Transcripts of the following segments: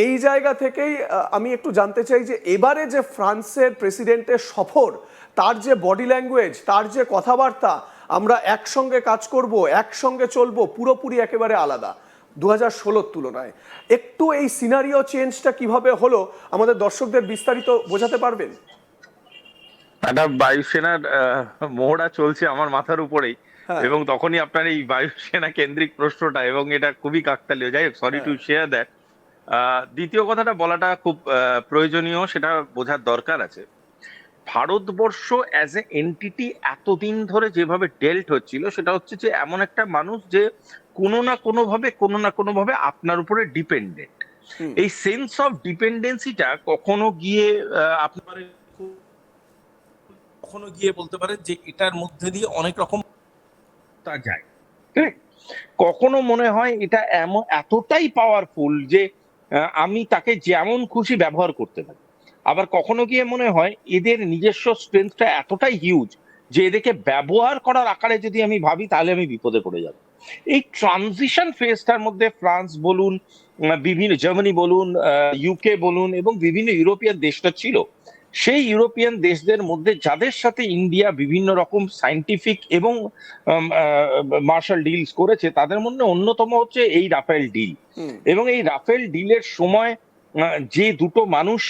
এই জায়গা থেকেই আমি একটু জানতে চাই যে এবারে যে ফ্রান্সের প্রেসিডেন্টের সফর, তার যে বডি ল্যাঙ্গুয়েজ, তার যে কথাবার্তা, আমরা একসঙ্গে কাজ করব, একসঙ্গে চলবো, পুরোপুরি একেবারে আলাদা 2016-র তুলনায়। একটু এই সিনারিও চেঞ্জটা কিভাবে হলো আমাদের দর্শকদের বিস্তারিত বোঝাতে পারবেন? একটা বায়ুসেনার মহড়া চলছে আমার মাথার উপরেই, হ্যাঁ, এবং তখনই আপনার এই বায়ুসেনা কেন্দ্রিক প্রশ্নটা, এবং এটা খুবই কাকতালীয়। যাই হোক, সরি হ্যাঁ, টু শেয়ার দ্যাট। দ্বিতীয় কথাটা বলাটা খুব প্রয়োজনীয়, সেটা বোঝার দরকার আছে। ভারতবর্ষ অ্যাজ এ এন্টিটি এতদিন ধরে যেভাবে ডেল্ট হচ্ছিল, সেটা হচ্ছে যে এমন একটা মানুষ যে কোনো না কোনোভাবে আপনার উপরে ডিপেন্ডেন্ট। হুম, এই সেন্স অফ ডিপেন্ডেন্সিটা কখনো গিয়ে আপনার কখনো গিয়ে বলতে পারেন যে এটার মধ্যে দিয়ে অনেক রকম তা যায়। Correct? কখনো মনে হয় এটা এমন এতটাই পাওয়ারফুল যে আমি তাকে যেমন খুশি ব্যবহার করতে পারি। আবার কখনো গিয়ে মনে হয় এদের নিজস্ব স্ট্রেংথটা এতটাই হিউজ যে এদেরকে ব্যবহার করার আকারে যদি আমি ভাবি, তাহলে আমি বিপদে পড়ে যাব। এই ট্রানজিশন ফেজটার মধ্যে ফ্রান্স বলুন, বিভিন্ন জার্মানি বলুন, ইউকে বলুন, এবং বিভিন্ন ইউরোপিয়ান দেশটা ছিল, সেই ইউরোপিয়ান দেশদের মধ্যে যাদের সাথে ইন্ডিয়া বিভিন্ন রকম সায়েন্টিফিক এবং মার্শাল ডিলস করেছে, তাদের মধ্যে অন্যতম হচ্ছে এই রাফেল ডিল। হুম, এবং এই রাফেল ডিলের সময় যে দুটো মানুষ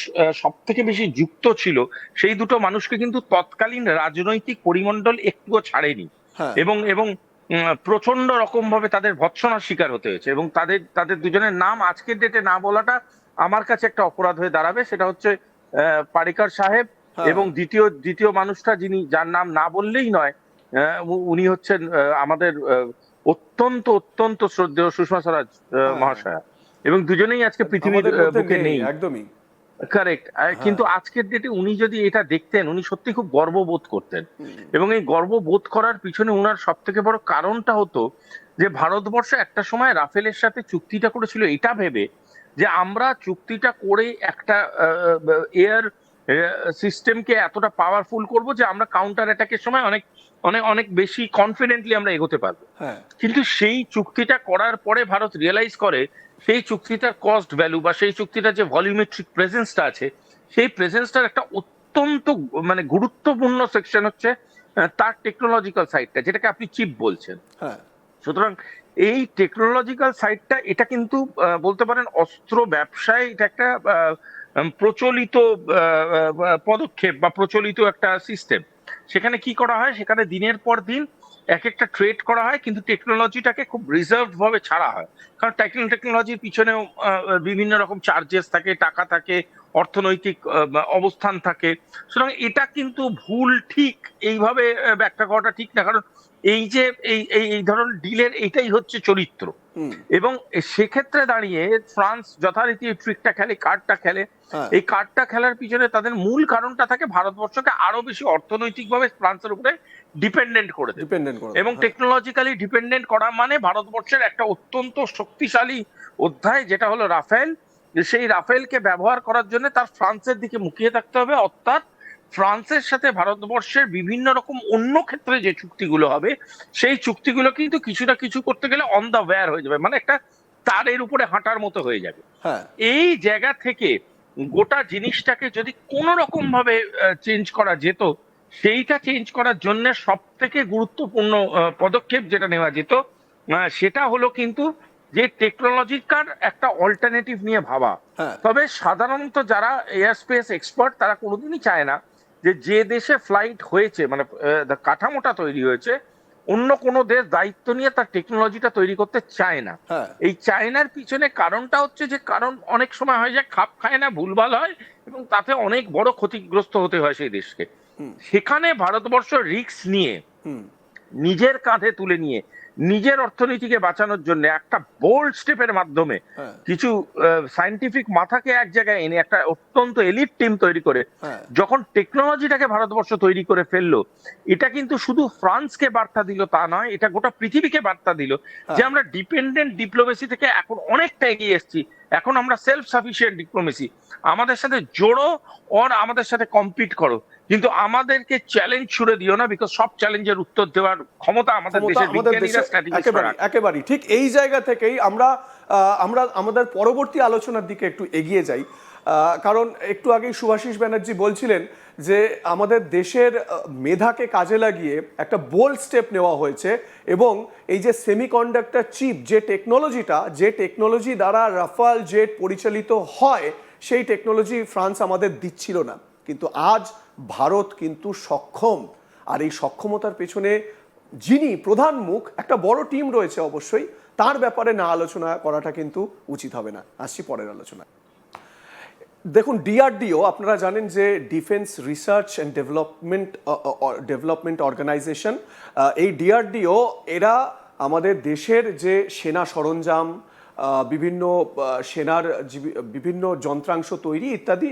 সব থেকে বেশি যুক্ত ছিল, সেই দুটো মানুষকে কিন্তু তৎকালীন রাজনৈতিক পরিমণ্ডল একটুও ছাড়েনি। হ্যাঁ, এবং এবং প্রচন্ড রকম ভাবে তাদের ভৎসনার শিকার হতে হয়েছে, এবং তাদের তাদের দুজনের নাম আজকের ডেটে না বলাটা আমার কাছে একটা অপরাধ হয়ে দাঁড়াবে। সেটা হচ্ছে পারিকার সাহেব, হ্যাঁ, এবং দ্বিতীয় দ্বিতীয় মানুষটা যিনি, যার নাম না বললেই নয়, উনি হচ্ছেন আমাদের অত্যন্ত অত্যন্ত শ্রদ্ধেয় সুষমা স্বরাজ হ্যাঁ, মহাশয়া। এবং দুজনেই আজকে পৃথিবীর আমাদের মধ্যে বুকে নেই নেই। একদমই। কারেক্ট। হ্যাঁ, কিন্তু আজকের ডেটে উনি যদি এটা দেখতেন, উনি সত্যি খুব গর্ববোধ করতেন। হুম, এবং এই গর্ববোধ করার পিছনে উনার সব থেকে বড় কারণটা হতো যে ভারতবর্ষ একটা সময় রাফেলের সাথে চুক্তিটা করেছিল এটা ভেবে যে আমরা চুক্তিটা করে একটা এয়ার সিস্টেমকে এতটা পাওয়ারফুল করব যে আমরা কাউন্টার অ্যাটাকের সময় অনেক অনেক অনেক বেশি কনফিডেন্টলি আমরা এগোতে পারবো। হ্যাঁ, কিন্তু সেই চুক্তিটা করার পরে ভারত রিয়েলাইজ করে সেই চুক্তিটার কস্ট ভ্যালু, বা সেই চুক্তিটার যে ভলিউমেট্রিক প্রেজেন্সটা আছে, সেই প্রেজেন্সটার একটা অত্যন্ত মানে গুরুত্বপূর্ণ সেকশন হচ্ছে তার টেকনোলজিক্যাল সাইডটা, যেটাকে আপনি চিপ বলছেন। হ্যাঁ, সুতরাং এই টেকনোলজিক্যাল সাইডটা, এটা কিন্তু বলতে পারেন অস্ত্র ব্যবসায় এটা একটা প্রচলিত পদক্ষেপ বা প্রচলিত একটা সিস্টেম। সেখানে কি করা হয়, সেখানে দিনের পর দিন এক একটা ট্রেড করা হয়, কিন্তু টেকনোলজিটাকে খুব রিজার্ভ ভাবে ছাড়া হয়। কারণ টেকনোলজির পিছনেও বিভিন্ন রকম চার্জেস থাকে, টাকা থাকে, অর্থনৈতিক অবস্থান থাকে। সুতরাং এটা কিন্তু ভুল ঠিক এইভাবে ব্যাখ্যা করাটা ঠিক না। কারণ এই যে এই এই এই ধরনের ডিলের এইটাই হচ্ছে চরিত্র। হুম, এবং সেক্ষেত্রে দাঁড়িয়ে ফ্রান্স যথারীতি ট্রিকটা খেলে, কার্ডটা খেলে। হ্যাঁ, এই কার্ডটা খেলার পিছনে তাদের মূল কারণটা থাকে ভারতবর্ষকে আরো বেশি অর্থনৈতিকভাবে ফ্রান্সের উপরে ডিপেন্ডেন্ট করে দেবে। ডিপেন্ডেন্ট করে এবং দেবো, হ্যাঁ, টেকনোলজিক্যালি ডিপেন্ডেন্ট করা মানে ভারতবর্ষের একটা অত্যন্ত শক্তিশালী অধ্যায়, যেটা হলো রাফেল। সেই রাফেলকে ব্যবহার করার জন্য তার ফ্রান্সের দিকে মুখিয়ে থাকতে হবে। অর্থাৎ ফ্রান্সের সাথে ভারতবর্ষের বিভিন্ন রকম অন্য ক্ষেত্রে যে চুক্তিগুলো হবে, সেই চুক্তিগুলো কিন্তু কিছু না কিছু করতে গেলে অন দা ওয়্যার হয়ে যাবে, মানে একটা তারের উপরে হাঁটার মতো হয়ে যাবে। হ্যাঁ, এই জায়গা থেকে গোটা জিনিসটাকে যদি কোনো রকম ভাবে চেঞ্জ করা যেত, সেইটা চেঞ্জ করার জন্য সব থেকে গুরুত্বপূর্ণ পদক্ষেপ যেটা নেওয়া যেত, সেটা হলো কিন্তু যে টেকনোলজিকার একটা অল্টারনেটিভ নিয়ে ভাবা। হ্যাঁ, তবে সাধারণত যারা এয়ার স্পেস এক্সপার্ট, তারা কোনোদিনই চায় না যে যে দেশে ফ্লাইট হয়েছে, মানে কাঠামোটা তৈরি হয়েছে, অন্য কোনো দেশ দায়িত্ব নিয়ে তার টেকনোলজিটা তৈরি করতে চায় না। হ্যাঁ, এই চায়নার পিছনে কারণটা হচ্ছে যে, কারণ অনেক সময় হয় যে খাপ খায় না, ভুলভাল হয়, এবং তাতে অনেক বড় ক্ষতিগ্রস্ত হতে হয় সেই দেশকে। হুম, সেখানে ভারতবর্ষ রিস্ক নিয়ে, হুম, নিজের কাঁধে তুলে নিয়ে, নিজের অর্থনীতিকে বাঁচানোর জন্য একটা বোল্ড স্টেপের মাধ্যমে হ্যাঁ, কিছু সায়েন্টিফিক মাথাকে এক জায়গায় এনে একটা অত্যন্ত এলিট টিম তৈরি করে হ্যাঁ, যখন টেকনোলজিটাকে ভারতবর্ষ তৈরি করে ফেললো, এটা কিন্তু শুধু ফ্রান্সকে বার্তা দিল তা নয়, এটা গোটা পৃথিবীকে বার্তা দিল যে হ্যাঁ, আমরা ডিপেন্ডেন্ট ডিপ্লোমেসি থেকে এখন অনেকটা এগিয়ে এসেছি। এখন আমরা সেলফ সাফিসিয়েন্ট ডিপ্লোমেসি। আমাদের সাথে জোড়ো, ওর আমাদের সাথে কম্পিট করো, কিন্তু আমাদেরকে চ্যালেঞ্জ ছুড়ে দিও না, বিকজ সব চ্যালেঞ্জের উত্তর দেওয়ার ক্ষমতা আমাদের ক্ষমতা দেশের আমাদের দেশে বিজ্ঞানীরা, স্ট্র্যাটেজিস্টরা একেবারেই রাখে। একেবারেই ঠিক। এই জায়গা থেকেই আমরা আমরা আমাদের পরবর্তী আলোচনার দিকে একটু এগিয়ে যাই, কারণ একটু আগেই শুভাশিস ব্যানার্জি বলছিলেন যে আমাদের দেশের মেধাকে কাজে লাগিয়ে একটা বোল্ড স্টেপ নেওয়া হয়েছে, এবং এই যে সেমিকন্ডাক্টর চিপ যে টেকনোলজি দ্বারা রাফাল জেট পরিচালিত হয়, সেই টেকনোলজি ফ্রান্স আমাদের দিচ্ছিল না, কিন্তু আজ ভারত কিন্তু সক্ষম। আর এই সক্ষমতার পেছনে যিনি প্রধান মুখ, একটা বড় টিম রয়েছে অবশ্যই, তার ব্যাপারে না আলোচনা করাটা কিন্তু উচিত হবে না। আসছি পরের আলোচনা। দেখুন, ডিআরডিও আপনারা জানেন যে defence research and development organisation. এই ডিআরডিও এরা আমাদের দেশের যে সেনা সরঞ্জাম, বিভিন্ন সেনার বিভিন্ন যন্ত্রাংশ তৈরি ইত্যাদি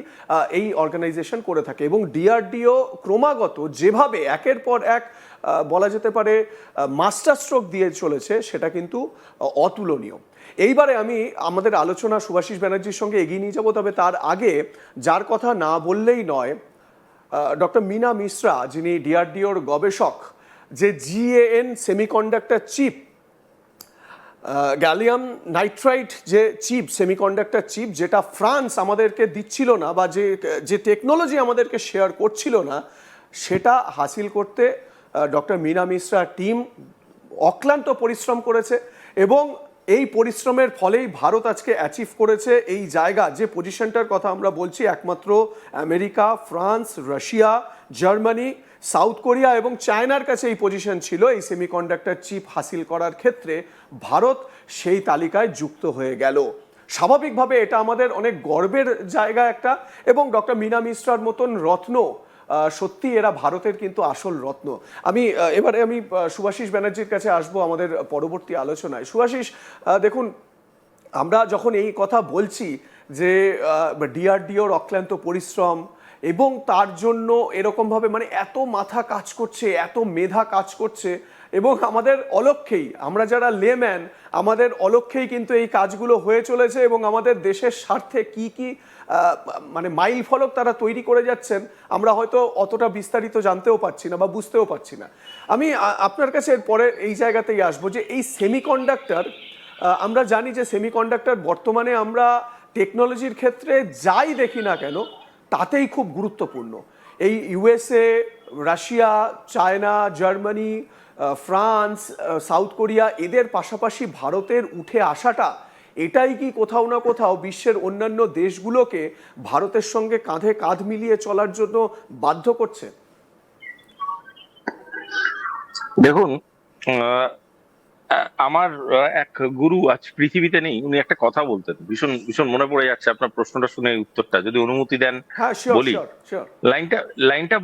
এই অর্গানাইজেশন করে থাকে, এবং ডিআরডিও ক্রমাগত যেভাবে একের পর এক বলা যেতে পারে মাস্টার স্ট্রোক দিয়ে চলেছে, সেটা কিন্তু অতুলনীয়। এইবারে আমি আমাদের আলোচনা শুভাশিস ব্যানার্জির সঙ্গে এগিয়ে নিয়ে যাব, তবে তার আগে যার কথা না বললেই নয়, ডক্টর মীনা মিশ্রা, যিনি ডিআরডিওর গবেষক, যে জিএএন সেমিকন্ডাক্টর চিপ, গ্যালিয়াম নাইট্রাইট যে চিপ, সেমিকন্ডাক্টর চিপ, যেটা ফ্রান্স আমাদেরকে দিচ্ছিল না, বা যে টেকনোলজি আমাদেরকে শেয়ার করছিল না, সেটা হাসিল করতে ডক্টর মীনা মিশ্রা টিম অক্লান্ত পরিশ্রম করেছে, এবং এই পরিশ্রমের ফলেই ভারত আজকে অ্যাচিভ করেছে এই জায়গা, যে পজিশনটার কথা আমরা বলছি, একমাত্র America, France, Russia, Germany, south Korea এবং চায়নার কাছে এই পজিশন ছিল এই সেমিকন্ডাক্টর চিপ হাসিল করার ক্ষেত্রে। ভারত সেই তালিকায় যুক্ত হয়ে গেল। স্বাভাবিকভাবে এটা আমাদের অনেক গর্বের জায়গা একটা, এবং ডক্টর মীনা মিশ্রার মতন রত্ন, সত্যি এরা ভারতের কিন্তু আসল রত্ন। এবারে আমি শুভাশিস ব্যানার্জির কাছে আসবো আমাদের পরবর্তী আলোচনায়। শুভাশিস, দেখুন, আমরা যখন এই কথা বলছি যে ডিআরডিওর অক্লান্ত পরিশ্রম, এবং তার জন্য এরকমভাবে মানে এত মাথা কাজ করছে, এত মেধা কাজ করছে, এবং আমাদের অলক্ষ্যেই, আমরা যারা লেম্যান, আমাদের অলক্ষ্যেই কিন্তু এই কাজগুলো হয়ে চলেছে, এবং আমাদের দেশের স্বার্থে কি কি মানে মাইল ফলক তারা তৈরি করে যাচ্ছেন, আমরা হয়তো অতটা বিস্তারিত জানতেও পারছি না বা বুঝতেও পারছি না। আমি আপনার কাছে পরে এই জায়গাতেই আসবো যে এই সেমিকন্ডাক্টর, আমরা জানি যে সেমিকন্ডাক্টর বর্তমানে আমরা টেকনোলজির ক্ষেত্রে যাই দেখি না কেন তাতেই খুব গুরুত্বপূর্ণ। এই USA, Russia, China, Germany, France, south Korea, এদের পাশাপাশি ভারতের উঠে আসাটা, এটাই কি কোথাও না কোথাও বিশ্বের অন্যান্য দেশগুলোকে ভারতের সঙ্গে কাঁধে কাঁধ মিলিয়ে চলার জন্য বাধ্য করছে? দেখুন, আমার এক গুরু আজ পৃথিবীতে নেই, উনি একটা কথা বলতেন, ভীষণ ভীষণ মনে পড়ে যাচ্ছে। আপনার প্রশ্নটা শুনে উত্তরটা যদি অনুমতি দেন হ্যাঁ, শিওর বলি। Sure sure. লাইনটা লাইনটা